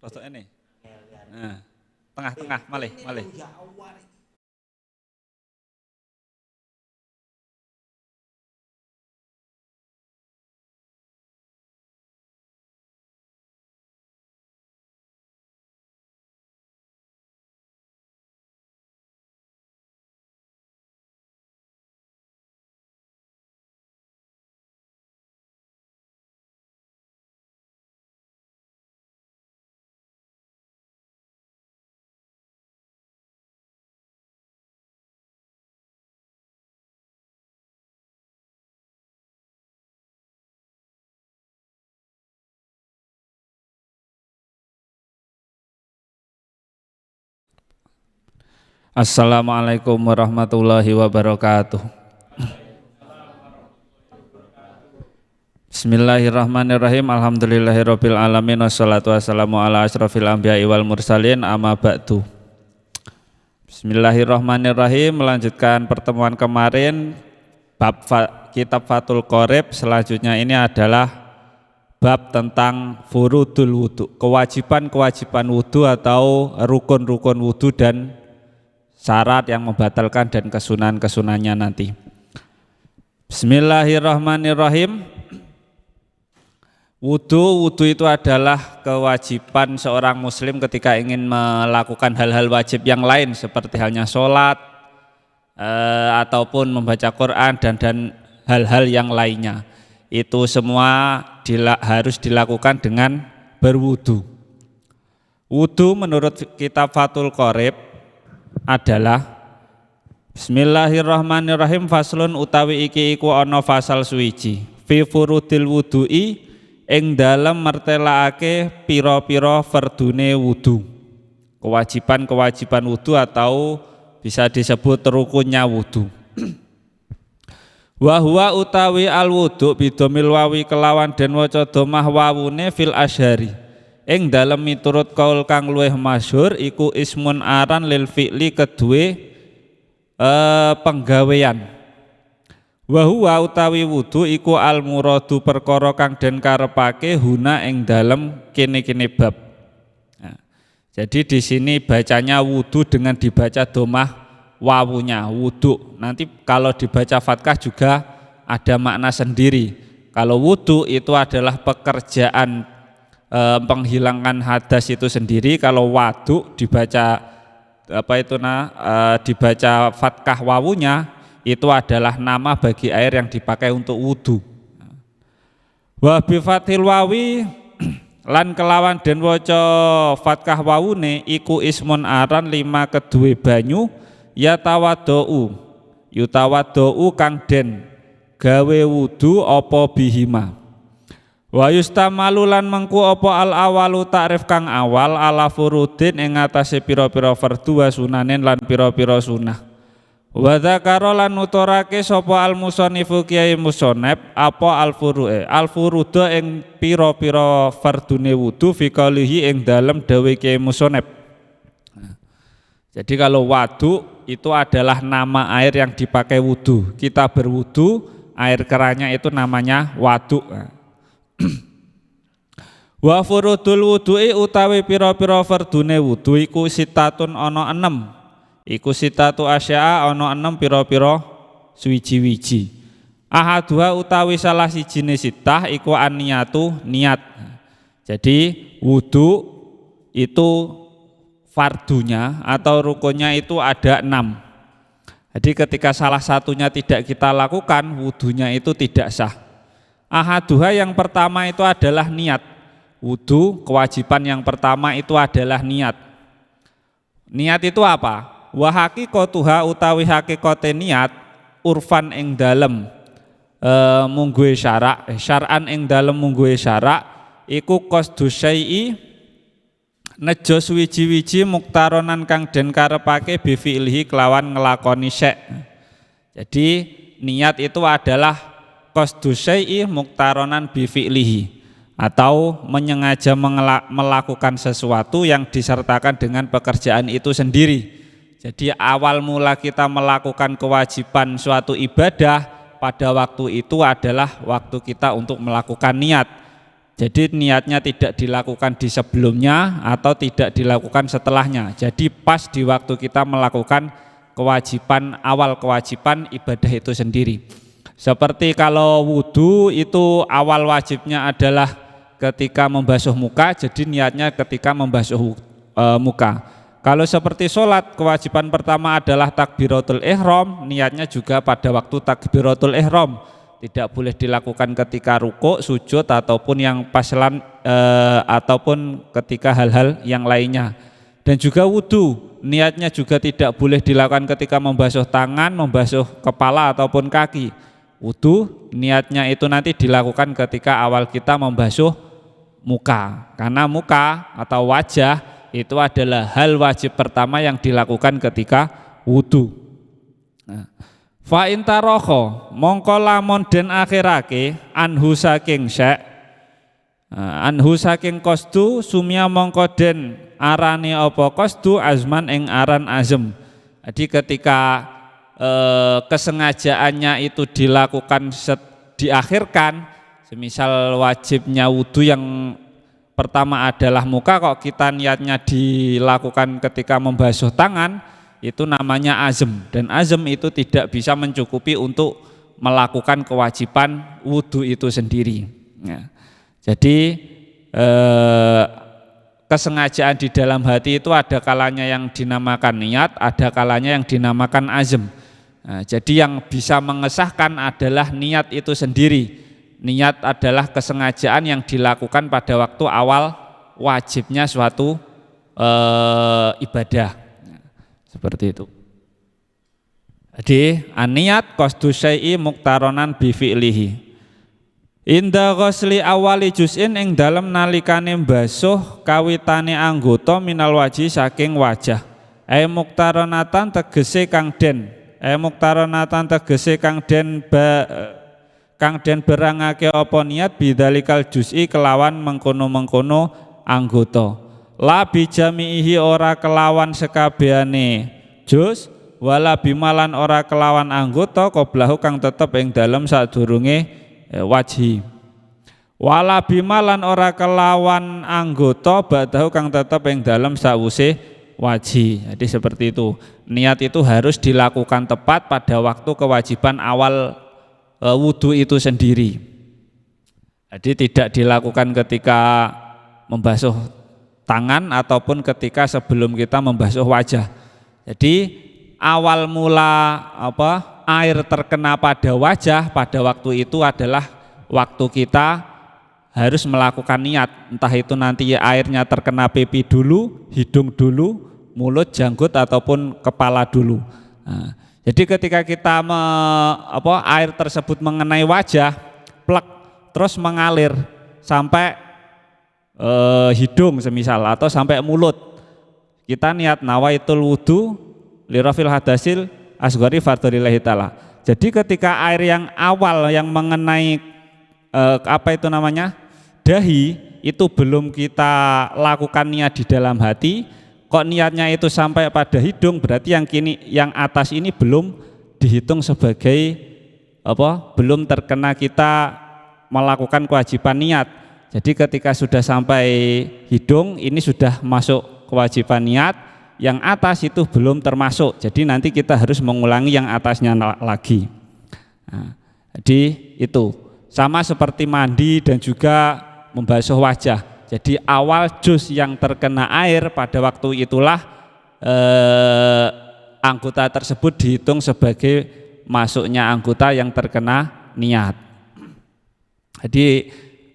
Rotok ini. Nah, tengah-tengah malih. Assalamualaikum warahmatullahi wabarakatuh. Bismillahirrahmanirrahim. Alhamdulillahirabbil alamin wassalatu wassalamu ala asyrofil anbiya'i wal mursalin amma ba'du. Bismillahirrahmanirrahim. Melanjutkan pertemuan kemarin bab kitab Fathul Qorib. Selanjutnya ini adalah bab tentang furudul wudu, kewajiban-kewajiban wudu atau rukun-rukun wudu dan syarat yang membatalkan dan kesunahan-kesunahnya nanti. Bismillahirrahmanirrahim. Wudu itu adalah kewajiban seorang muslim ketika ingin melakukan hal-hal wajib yang lain seperti halnya sholat ataupun membaca Quran dan hal-hal yang lainnya. Itu semua harus dilakukan dengan berwudu. Wudu menurut kitab Fathul Qorib adalah Bismillahirrahmanirrahim. Faslun utawi iki iku ana fasal suwiji fi furudil wudu'i ing dalem mertelaake pira-pira fardune wudu, kewajiban-kewajiban wudu atau bisa disebut rukunnya wudu. Wa huwa utawi al wudu bidomil wawi kelawan den waca dhammah wawune fil asyhari ing dalem miturut kaul kang luwih masyhur iku ismun aran lil fi'li kedue penggawean. Wa huwa utawi wudu iku al muradu perkara kang den karepake huna ing dalem kene-kene bab. Nah, jadi di sini bacanya wudu dengan dibaca dhammah wawunya wudu. Nanti kalau dibaca fathah juga ada makna sendiri. Kalau wudu itu adalah pekerjaan penghilangkan hadas itu sendiri. Kalau wadu dibaca dibaca fathah wawunya itu adalah nama bagi air yang dipakai untuk wudu. Wa bi fathil wawi lan kelawan den waca fathah wawune iku ismun aran lima kedue banyu yutawaddu kang den gawe wudu apa bihima. Wa yustamalu lan mengku apa al awalu ta'rif kang awal ala furudin ing atase pira-pira fardhu wa sunanen lan pira-pira sunah. Wa dzakara lan nuturake sapa al musannifu kiai musannaf apa al furuda ing pira-pira fardune wudu fi qalihi ing dalem dawe kiai musannaf. Jadi kalau wadu itu adalah nama air yang dipakai wudu. Kita berwudu, air kerannya itu namanya wadu. Wa furudul wudu'i utawi pira-pira fardune wudu iku sitatun ana 6. Iku sitatu asya'a ana 6 pira-pira suwiji-wiji. Ahaduha utawi salah sijine sitah iku an-niyatu niat. Jadi wudu itu fardunya atau rukunnya itu ada 6. Jadi ketika salah satunya tidak kita lakukan, wudunya itu tidak sah. Ahaduha yang pertama itu adalah niat. Wudu kewajiban yang pertama itu adalah niat. Niat itu apa? Wa haqiqatuha utawi hakikate niat urfan ing dalem mungguhe syar'an ing dalem mungguhe syara' iku qasdu syai'i nejo suwiji-wiji muktaronan kang den karepake bi fi'lihi kelawan nglakoni syek. Jadi niat itu adalah qasdu syai'i muqtaronan bi fi'lihi, atau menyengaja melakukan sesuatu yang disertakan dengan pekerjaan itu sendiri. Jadi awal mula kita melakukan kewajiban suatu ibadah pada waktu itu adalah waktu kita untuk melakukan niat. Jadi niatnya tidak dilakukan di sebelumnya atau tidak dilakukan setelahnya. Jadi pas di waktu kita melakukan kewajiban, awal kewajiban ibadah itu sendiri. Seperti kalau wudhu itu awal wajibnya adalah ketika membasuh muka, jadi niatnya ketika membasuh muka. Kalau seperti sholat, kewajiban pertama adalah takbiratul ihram, niatnya juga pada waktu takbiratul ihram. Tidak boleh dilakukan ketika rukuk, sujud, ataupun yang paslan ataupun ketika hal-hal yang lainnya. Dan juga wudhu, niatnya juga tidak boleh dilakukan ketika membasuh tangan, membasuh kepala ataupun kaki. Wudhu niatnya itu nanti dilakukan ketika awal kita membasuh muka, karena muka atau wajah itu adalah hal wajib pertama yang dilakukan ketika wudhu. Fa intarokho mongko lamun den akhirake anhu saking syek, anhu saking qasdu sumia mongko den arane apa qasdu azman ing aran azm. Jadi ketika kesengajaannya itu dilakukan diakhirkan, semisal wajibnya wudhu yang pertama adalah muka, kok kita niatnya dilakukan ketika membasuh tangan, itu namanya azm. Dan azm itu tidak bisa mencukupi untuk melakukan kewajiban wudhu itu sendiri. Ya. Jadi kesengajaan di dalam hati itu ada kalanya yang dinamakan niat, ada kalanya yang dinamakan azm. Nah, jadi yang bisa mengesahkan adalah niat itu sendiri. Niat adalah kesengajaan yang dilakukan pada waktu awal wajibnya suatu ibadah. Seperti itu. Jadi niat qasdu syai'i muqtaronan bi fi'lihi. Inda ghusli awali juz'in ing dalem nalikane mbasuh kawitane anggota minal wajhi saking wajah. Muqtaronatan tegese kang den. Muqtaronatan tegese kang den berangake apa niat bidzalikal juz'i kelawan mengkono-mengkono anggota. La bijamihi ora kelawan sekabehane juz, wala bimalan ora kelawan anggota qoblahu kang tetep ing dalem sadurunge wajhi. Wala bimalan ora kelawan anggota ba'dahu kang tetep ing dalem sawuse wajhi. Jadi seperti itu. Niat itu harus dilakukan tepat pada waktu kewajiban awal wudhu itu sendiri. Jadi tidak dilakukan ketika membasuh tangan ataupun ketika sebelum kita membasuh wajah. Jadi awal mula air terkena pada wajah pada waktu itu adalah waktu kita harus melakukan niat. Entah itu nanti airnya terkena pipi dulu, hidung dulu, mulut, janggut ataupun kepala dulu. Nah, jadi ketika kita air tersebut mengenai wajah, plek, terus mengalir sampai hidung semisal atau sampai mulut, kita niat nawaitul wudu lirafil hadasil asghari fardholillahi ta'ala. Jadi ketika air yang awal yang mengenai dahi itu belum kita lakukan niat di dalam hati, kok niatnya itu sampai pada hidung, berarti yang atas ini belum dihitung sebagai belum terkena kita melakukan kewajiban niat. Jadi ketika sudah sampai hidung ini sudah masuk kewajiban niat, yang atas itu belum termasuk. Jadi nanti kita harus mengulangi yang atasnya lagi. Nah, jadi itu sama seperti mandi dan juga membasuh wajah. Jadi awal juz yang terkena air pada waktu itulah anggota tersebut dihitung sebagai masuknya anggota yang terkena niat. Jadi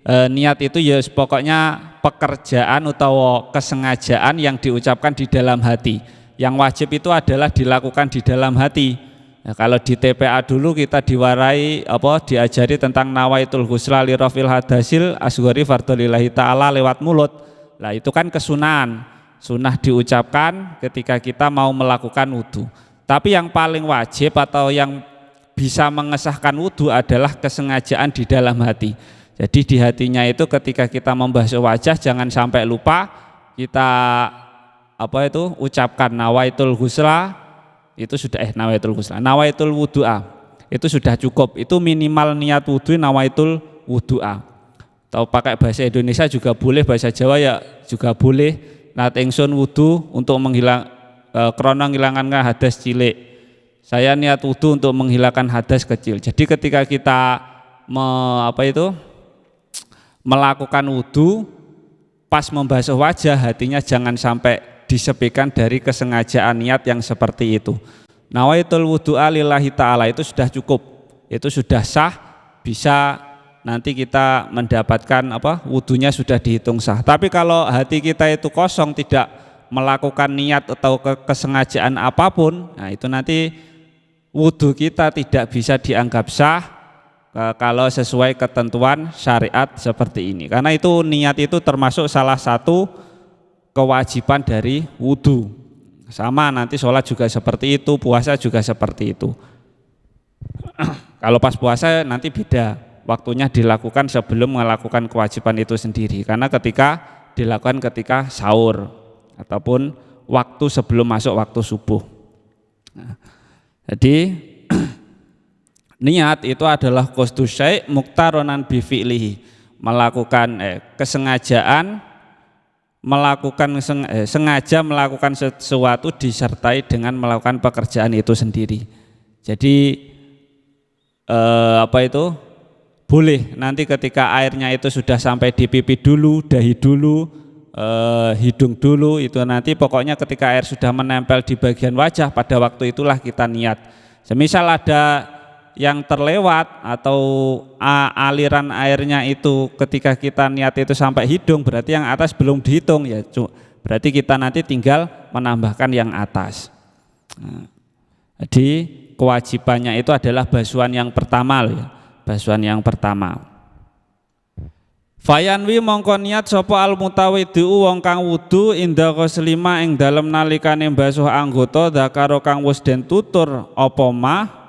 niat itu ya pokoknya pekerjaan atau kesengajaan yang diucapkan di dalam hati. Yang wajib itu adalah dilakukan di dalam hati. Nah, kalau di TPA dulu kita diajari tentang nawaitul ghusla li rafil hadasil asghari fardholillahi ta'ala lewat mulut. Lah itu kan kesunahan, sunah diucapkan ketika kita mau melakukan wudu. Tapi yang paling wajib atau yang bisa mengesahkan wudhu adalah kesengajaan di dalam hati. Jadi di hatinya itu ketika kita membasuh wajah jangan sampai lupa kita ucapkan nawaitul ghusla, itu sudah nawaitul wudu'a, itu sudah cukup. Itu minimal niat wudhu nawaitul wudu'a. Atau pakai bahasa Indonesia juga boleh, bahasa Jawa ya juga boleh. Nat ingsun wudhu untuk krana ngilangkan hadas cilik. Saya niat wudhu untuk menghilangkan hadas kecil. Jadi ketika kita melakukan wudhu pas membasuh wajah, hatinya jangan sampai disepikan dari kesengajaan niat yang seperti itu. Nawaitul wudu'a lillahi ta'ala, itu sudah cukup, itu sudah sah, bisa nanti kita mendapatkan wudhunya sudah dihitung sah. Tapi kalau hati kita itu kosong, tidak melakukan niat atau kesengajaan apapun, nah itu nanti wudhu kita tidak bisa dianggap sah kalau sesuai ketentuan syariat seperti ini. Karena itu niat itu termasuk salah satu kewajiban dari wudhu. Sama nanti sholat juga seperti itu, puasa juga seperti itu. Kalau pas puasa nanti beda, waktunya dilakukan sebelum melakukan kewajiban itu sendiri. Karena dilakukan ketika sahur ataupun waktu sebelum masuk waktu subuh. Jadi niat itu adalah qasdu syai' muqtaronan bi fi'lihi, melakukan kesengajaan sengaja melakukan sesuatu disertai dengan melakukan pekerjaan itu sendiri. Jadi boleh nanti ketika airnya itu sudah sampai di pipi dulu, dahi dulu, hidung dulu, itu nanti pokoknya ketika air sudah menempel di bagian wajah, pada waktu itulah kita niat. Semisal ada yang terlewat atau aliran airnya itu ketika kita niat itu sampai hidung, berarti yang atas belum dihitung ya, berarti kita nanti tinggal menambahkan yang atas. Jadi kewajibannya itu adalah basuhan yang pertama loh ya, basuhan yang pertama. Fayanwi mongko niat sapa al mutawiddu wong kang wudu inda ghuslima ing dalem nalikane mbasuh anggota dzakaro kang wis den tutur apa mah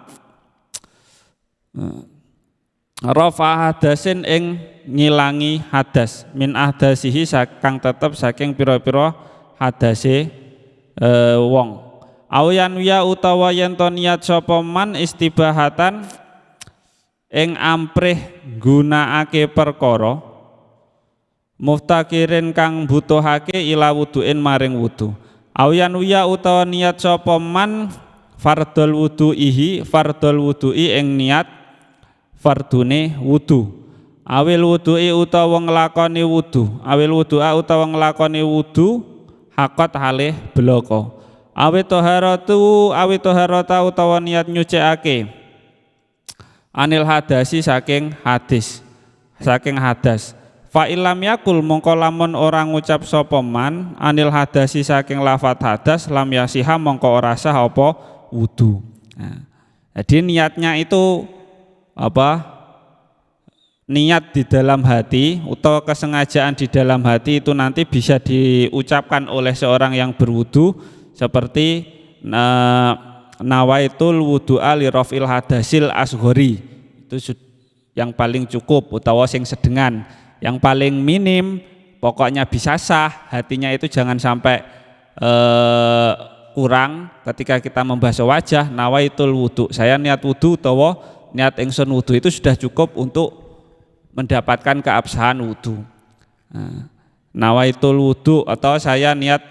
rafa hadasin ing ngilangi hadas min ahdasihi kang tetep saking pira-pira hadase wong. Awiyan wiya utawa yen to niat sapa man istibahatan ing amprih gunakake perkara muftakirin kang butuhake ila wuduin maring wudu. Awiyan wiya utawa niat sapa man fardhul wudu'ihi fardhul wudu'i ing niat fardune wudu. Awil wudu'i utawa nglakoni wudu, awil wudu'a utawa nglakoni wudu hakot halih bloko. Awit toharata utawa niat nyucikake anil hadasi saking hadas. Fa ilam yakul mongko lamun ora ngucap sapa man anil hadasi saking lafat hadas lam yasiha mongko ora sah apa wudu. Nah, jadi niatnya itu niat di dalam hati atau kesengajaan di dalam hati itu nanti bisa diucapkan oleh seorang yang berwudu seperti nawaitul wudu'a li raf'il hadasil asghari, itu yang paling cukup, utawa sing sedengan. Yang paling minim pokoknya bisa sah, hatinya itu jangan sampai kurang ketika kita membasuh wajah. Nawaitul wudu, saya niat wudu utawa niat ingsun wudu, itu sudah cukup untuk mendapatkan keabsahan wudu. Nawaitul wudu atau saya niat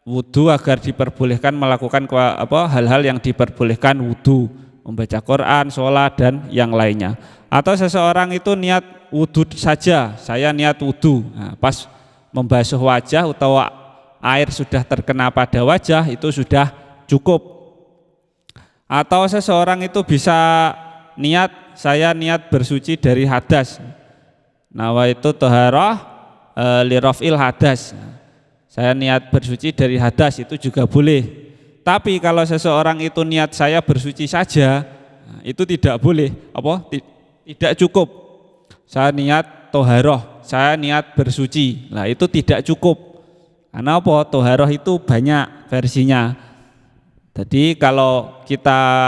wudu agar diperbolehkan melakukan hal-hal yang diperbolehkan wudu, membaca Quran, sholat dan yang lainnya. Atau seseorang itu niat wudu saja, saya niat wudu, nah, pas membasuh wajah atau air sudah terkena pada wajah itu sudah cukup. Atau seseorang itu bisa niat, saya niat bersuci dari hadas, nawaitu thaharah li raf'il hadas, saya niat bersuci dari hadas, itu juga boleh. Tapi kalau seseorang itu niat saya bersuci saja, itu tidak boleh, tidak cukup. Saya niat toharoh, saya niat bersuci, nah itu tidak cukup. Karena toharoh itu banyak versinya. Jadi kalau kita